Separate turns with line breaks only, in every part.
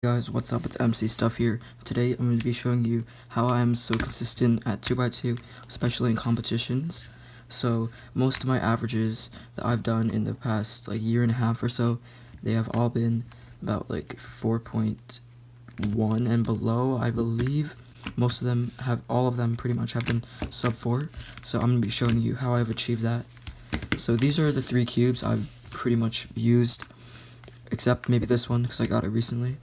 Guys, what's up? It's MC Stuff here. Today I'm going to be showing you how I am so consistent at 2x2, especially in competitions. So most of my averages that I've done in the past year and a half or so, they have all been about 4.1 and below, I believe. Most of them have, all of them pretty much have been sub 4. So I'm going to be showing you how I've achieved that. So these are the 3 cubes I've pretty much used, except maybe this one because I got it recently.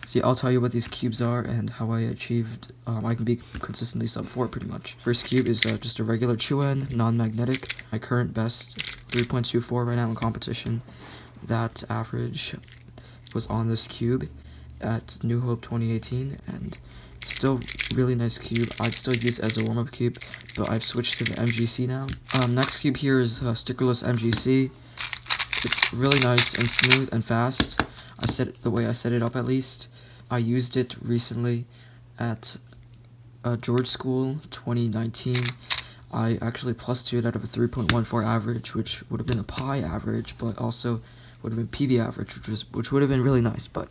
See, I'll tell you what these cubes are and how I achieved, I can be consistently sub 4 pretty much. First cube is just a regular Chuan, non-magnetic. My current best, 3.24 right now in competition. That average was on this cube at New Hope 2018, and it's still really nice cube. I'd still use it as a warm-up cube, but I've switched to the MGC now. Next cube here is Stickerless MGC. It's really nice and smooth and fast. The way I set it up, at least. I used it recently at George School 2019. I actually +2 it out of a 3.14 average, which would have been a pi average, but also would have been PB average, which would have been really nice, but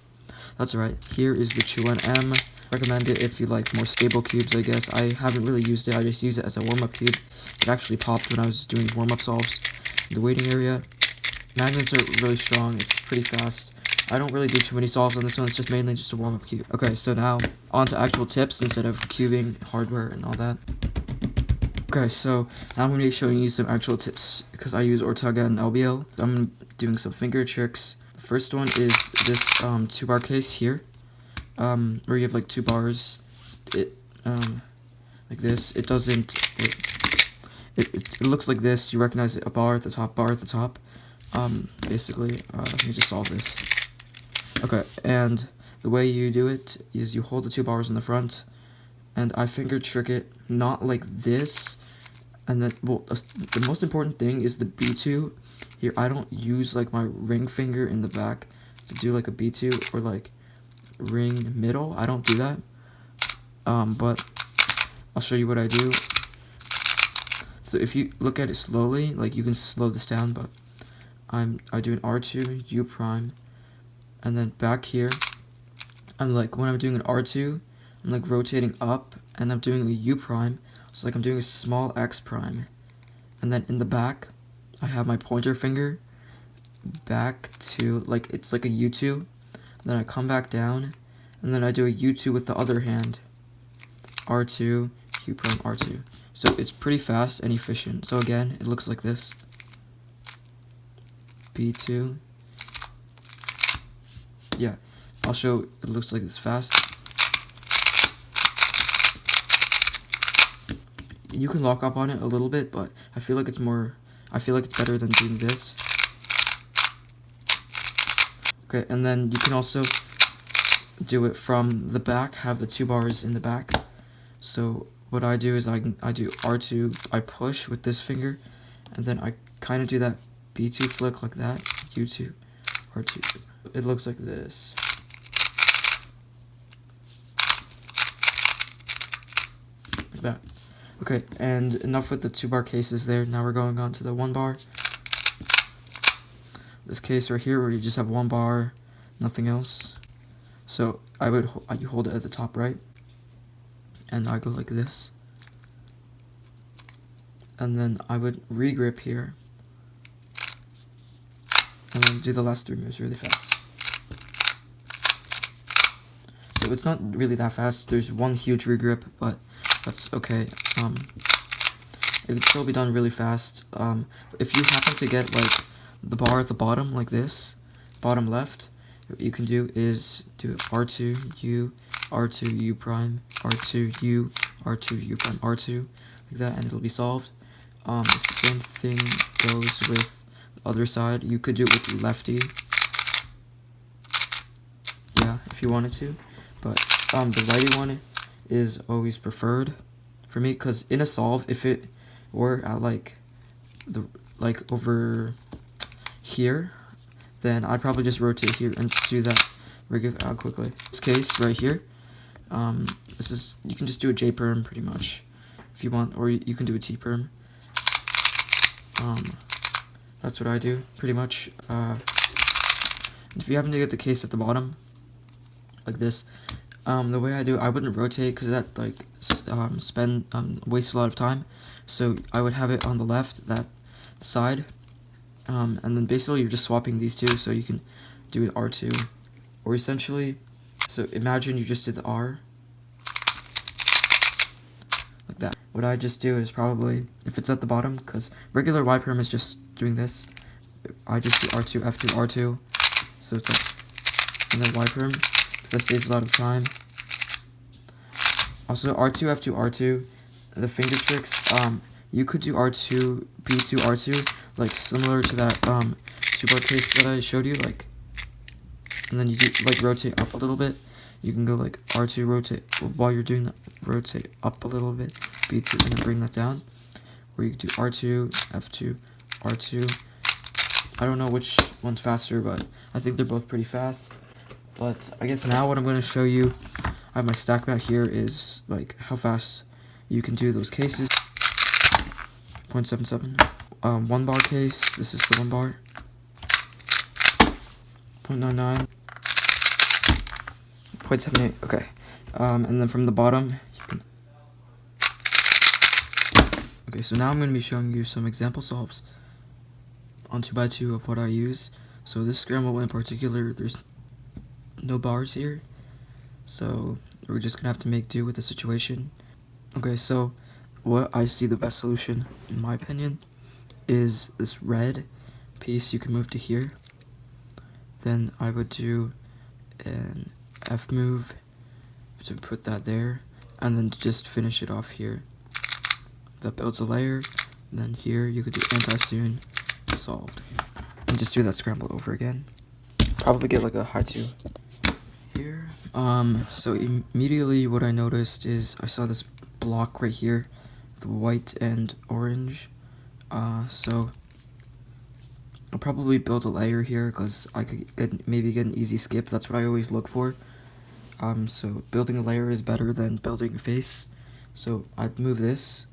that's alright. Here is the Chuan M. Recommend it if you like more stable cubes, I guess. I haven't really used it, I just use it as a warm-up cube. It actually popped when I was doing warm-up solves in the waiting area. Magnets are really strong, it's pretty fast. I don't really do too many solves on this one, it's just mainly just a warm-up cube. Okay, so now, on to actual tips instead of cubing, hardware, and all that. Okay, so now I'm going to be showing you some actual tips, because I use Ortega and LBL. I'm doing some finger tricks. The first one is this 2-bar case here, where you have 2 bars. Like this. It doesn't, it looks like this. You recognize it, a bar at the top, basically. Let me just solve this. Okay, and the way you do it is you hold the 2 bars in the front, and I finger trick it, not like this, and then, well, the most important thing is the B2. Here, I don't use, my ring finger in the back to do, a B2, or, ring middle. I don't do that, but I'll show you what I do. So if you look at it slowly, you can slow this down, but I do an R2, U prime, and then back here, I'm when I'm doing an R2, I'm rotating up, and I'm doing a U prime, so I'm doing a small X prime, and then in the back, I have my pointer finger back to, it's like a U2, then I come back down, and then I do a U2 with the other hand, R2, U prime, R2. So it's pretty fast and efficient. So again, it looks like this. B2. Yeah, I'll show it looks like it's fast. You can lock up on it a little bit, but I feel like it's better than doing this. Okay, and then you can also do it from the back, have the 2 bars in the back. So what I do is I do R2, I push with this finger, and then I kind of do that B2 flick like that, U2, R2. It looks like this. Like that. Okay, and enough with the 2-bar cases there. Now we're going on to the 1-bar. This case right here where you just have 1 bar, nothing else. So you hold it at the top right, and I go like this. And then I would regrip here, and then do the last 3 moves really fast. So it's not really that fast. There's one huge regrip, but that's okay. It can still be done really fast. If you happen to get the bar at the bottom like this, bottom left, what you can do is do R2 U, R2 U prime, R2 U, R2 U prime, R2, like that, and it'll be solved. The same thing goes with the other side. You could do it with lefty, yeah, if you wanted to, but the righty one is always preferred for me, because in a solve, if it were at over here, then I'd probably just rotate here and just do that rig out quickly. This case right here, you can just do a J perm pretty much if you want, or you can do a T perm. That's what I do pretty much. If you happen to get the case at the bottom, like this. The way I do it, I wouldn't rotate because that like wastes a lot of time. So I would have it on the left, that side, and then basically you're just swapping these two, so you can do an R2, or essentially, so imagine you just did the R, like that. What I just do is probably, if it's at the bottom, because regular Y perm is just doing this, I just do R2, F2, R2, so it's like, and then Y perm, because that saves a lot of time. Also, R2, F2, R2, the finger tricks, you could do R2, B2, R2, like similar to that 2-bar case that I showed you, like, and then you do, like, rotate up a little bit. You can go like R2, rotate, while you're doing that, rotate up a little bit, B2, and then bring that down. Or you can do R2, F2, R2. I don't know which one's faster, but I think they're both pretty fast. But I guess now what I'm going to show you, I have my stack mat here, is like how fast you can do those cases. 0.77. 1 bar case, this is the 1 bar. 0.99. 0.78, okay. And then from the bottom, you can... Okay, so now I'm going to be showing you some example solves on 2x2 of what I use. So this scramble in particular, there's no bars here, so we're just gonna have to make do with the situation. Okay, so what I see the best solution, in my opinion, is this red piece you can move to here. Then I would do an F move to put that there, and then just finish it off here. That builds a layer, and then here you could do anti-soon, solved. And just do that scramble over again. Probably get like a high 2 here. So immediately what I noticed is I saw this block right here, the white and orange. So I'll probably build a layer here because I could maybe get an easy skip. That's what I always look for. So building a layer is better than building a face. So I'd move this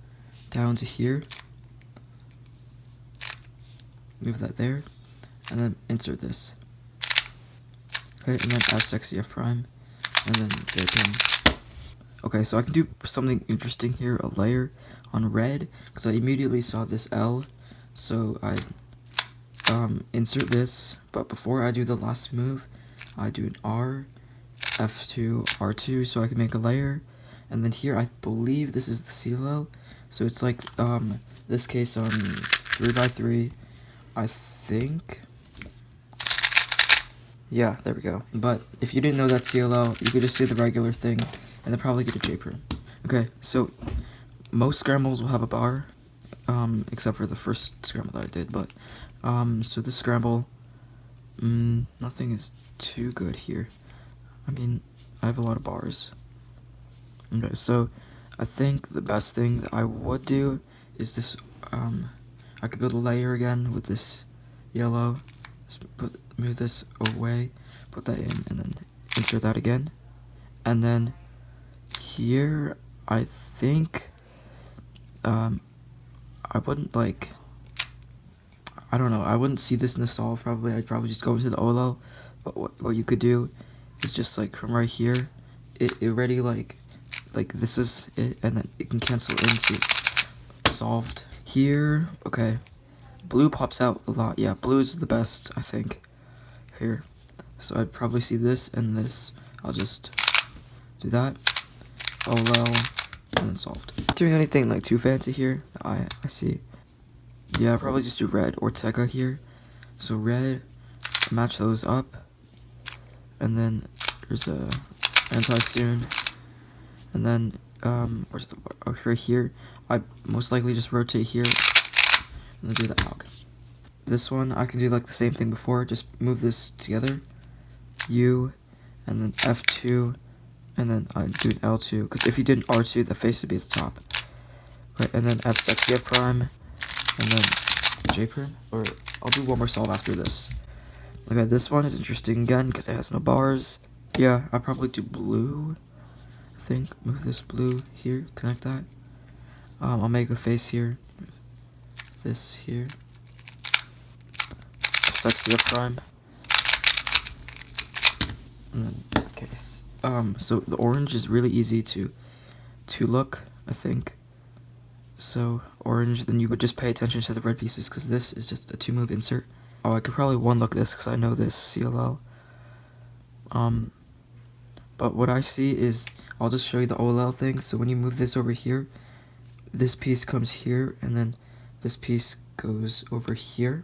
down to here. Move that there, and then insert this. Okay, and then add sexy F prime, and then J pin. Okay, so I can do something interesting here, a layer on red, because I immediately saw this L, so I insert this, but before I do the last move, I do an R, F2, R2, so I can make a layer, and then here I believe this is the CLL, so it's like this case on 3x3. I think, yeah, there we go. But if you didn't know that CLL, you could just do the regular thing, and then probably get a J perm. Okay, so most scrambles will have a bar, except for the first scramble that I did. But so this scramble, nothing is too good here. I mean, I have a lot of bars. Okay, so I think the best thing that I would do is this. I could build a layer again with this yellow, move this away, put that in, and then insert that again. And then here, I think, I wouldn't like, I don't know, I wouldn't see this in the solve probably. I'd probably just go into the OLL, but what you could do is just like from right here, it already like this is it, and then it can cancel into solved. Here, okay, blue pops out a lot. Yeah, blue is the best, I think, here. So I'd probably see this and this. I'll just do that. OLL, and then solved. Not doing anything like too fancy here, I see. Yeah, I'll probably just do red or Tega here. So red, match those up. And then there's a anti-soon. And then, where's the, right here. I most likely just rotate here and then do the AUG. This one, I can do like the same thing before, just move this together, U, and then F2, and then I do an L2, because if you did an R2, the face would be at the top. Right, and then F sexy F prime, and then J prime, or I'll do one more solve after this. Okay, this one is interesting again, because it has no bars. Yeah, I'll probably do blue, I think, move this blue here, connect that. I'll make a face here, this here, sexy F prime, and then that case. So the orange is really easy to look, I think. So orange, then you would just pay attention to the red pieces, because this is just a 2-move insert. Oh, I could probably 1-look this because I know this CLL. But what I see is, I'll just show you the OLL thing. So when you move this over here, this piece comes here, and then this piece goes over here.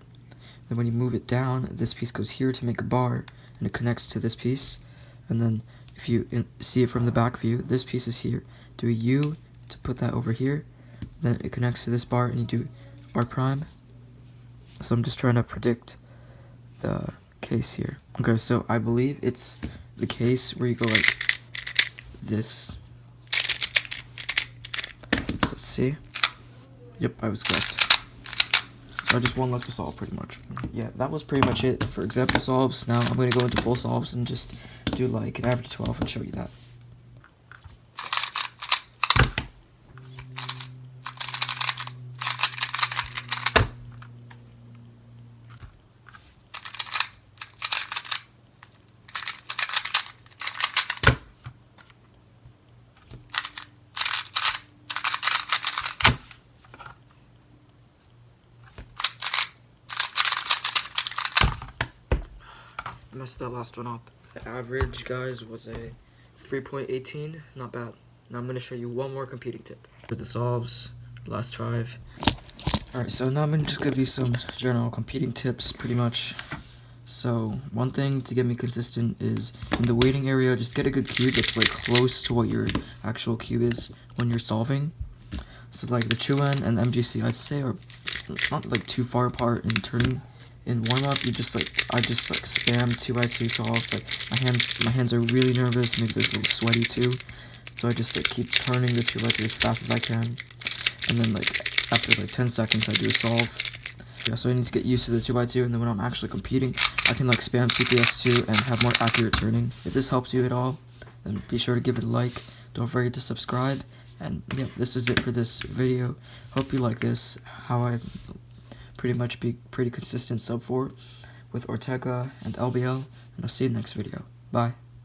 Then when you move it down, this piece goes here to make a bar, and it connects to this piece. And then if you see it from the back view, this piece is here. Do a U to put that over here. Then it connects to this bar, and you do R prime. So I'm just trying to predict the case here. Okay, so I believe it's the case where you go like this. So let's see. Yep, I was correct. So I just 1-looked to solve pretty much. Yeah, that was pretty much it for example solves. Now I'm going to go into full solves and just do like an average of 12 and show you that. I messed that last one up. The average, guys, was a 3.18. Not bad. Now I'm going to show you one more competing tip. For the solves, last 5. Alright, so now I'm going to just give you some general competing tips, pretty much. So, one thing to get me consistent is, in the waiting area, just get a good cube that's like close to what your actual cube is when you're solving. So like the Chuan and the MGC, I'd say, are not like too far apart in turning. In warm-up, I just like spam 2x2 solves. Like my hands are really nervous, maybe they're a little sweaty too. So I just like keep turning the 2x2 as fast as I can. And then like after like 10 seconds I do a solve. Yeah, so I need to get used to the 2x2, and then when I'm actually competing, I can like spam CPS2 and have more accurate turning. If this helps you at all, then be sure to give it a like. Don't forget to subscribe. And yeah, this is it for this video. Hope you like this, how I pretty much be pretty consistent sub 4 with Ortega and LBL, and I'll see you in the next video. Bye.